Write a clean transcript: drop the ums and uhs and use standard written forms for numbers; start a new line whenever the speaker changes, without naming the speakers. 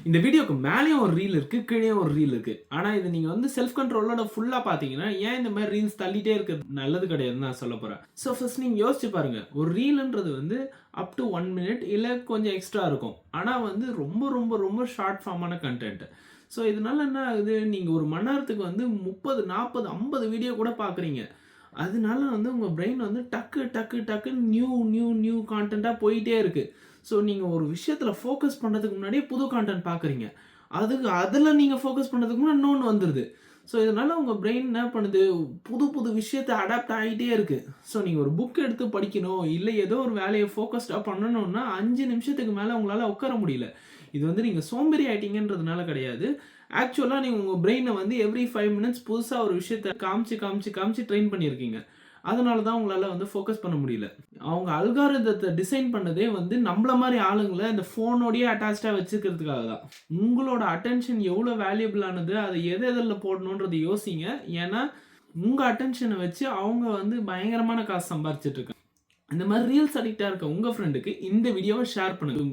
இந்த வீடியோக்கு மேலேயும் ஒரு ரீல் இருக்கு, கீழேயும் ஒரு ரீல் இருக்கு. ஆனா இது நீங்க வந்து செல்ஃப் கண்ட்ரோலோட ஃபுல்லா பாத்தீங்கன்னா, ஏன் இந்த மாதிரி ரீல்ஸ் தள்ளிட்டே இருக்கிறது நல்லது கிடையாதுன்னு நான் சொல்ல போறேன். ஸோ ஃபர்ஸ்ட் நீங்க யோசிச்சு பாருங்க. ஒரு ரீல்ன்றது வந்து அப் டு 1 மினிட் இல்ல கொஞ்சம் எக்ஸ்ட்ரா இருக்கும். ஆனா வந்து ரொம்ப ரொம்ப ரொம்ப ஷார்ட் ஃபார்மான கண்டென்ட். ஸோ இதனால என்ன ஆகுது, நீங்க ஒரு மணி நேரத்துக்கு வந்து 30, 40, 50 வீடியோ கூட பாக்குறீங்க. அதனால வந்து உங்க பிரெயின் வந்து டக்கு டக்கு டக்குன்னு நியூ நியூ நியூ கான்டென்ட்டா போயிட்டே இருக்கு. ஸோ நீங்க ஒரு விஷயத்துல ஃபோக்கஸ் பண்றதுக்கு முன்னாடியே புது கான்டென்ட் பார்க்குறீங்க. அதுல நீங்க ஃபோக்கஸ் பண்றதுக்கு முன்னாடி இன்னொன்னு வந்துருது. ஸோ இதனால உங்க பிரெயின் என்ன பண்ணுது, புது புது விஷயத்த அடாப்ட் ஆயிட்டே இருக்கு. ஸோ நீங்க ஒரு புக் எடுத்து படிக்கணும், இல்ல ஏதோ ஒரு வேலைய ஃபோக்கஸ்டா பண்ணணும்னா 5 நிமிஷத்துக்கு மேல உங்களால உட்கார முடியல. இது வந்து நீங்க சோம்பேறி ஆயிட்டீங்கன்றதுனால கிடையாது. ஆக்சுவலா நீங்க உங்க பிரெயின வந்து எவ்ரி 5 மினிட்ஸ் புதுசா ஒரு விஷயத்த காமிச்சு காமிச்சு காமிச்சு ட்ரெயின் பண்ணியிருக்கீங்க. அதனால தான் உங்களால வந்து ஃபோக்கஸ் பண்ண முடியல. அவங்க அல்காரிதத்த டிசைன் பண்ணதே வந்து நம்மள மாரி ஆளுங்கள இந்த ஃபோனோடயே அட்டாச்டா வச்சுக்கிறதுக்காக தான். உங்களோட அட்டென்ஷன் எவ்வளோ வேல்யூபிள் ஆனது, அத எதுல போடணும்ன்றத யோசிங்க. ஏன்னா, உங்க அட்டென்ஷன வச்சு அவங்க வந்து பயங்கரமான காசு சம்பாரிச்சுட்டு இருக்காங்க. இந்த மாரி ரீல்ஸ் அடிக்ட்டா இருக்க உங்க ஃப்ரெண்டுக்கு இந்த வீடியோவ ஷேர் பண்ணுங்க.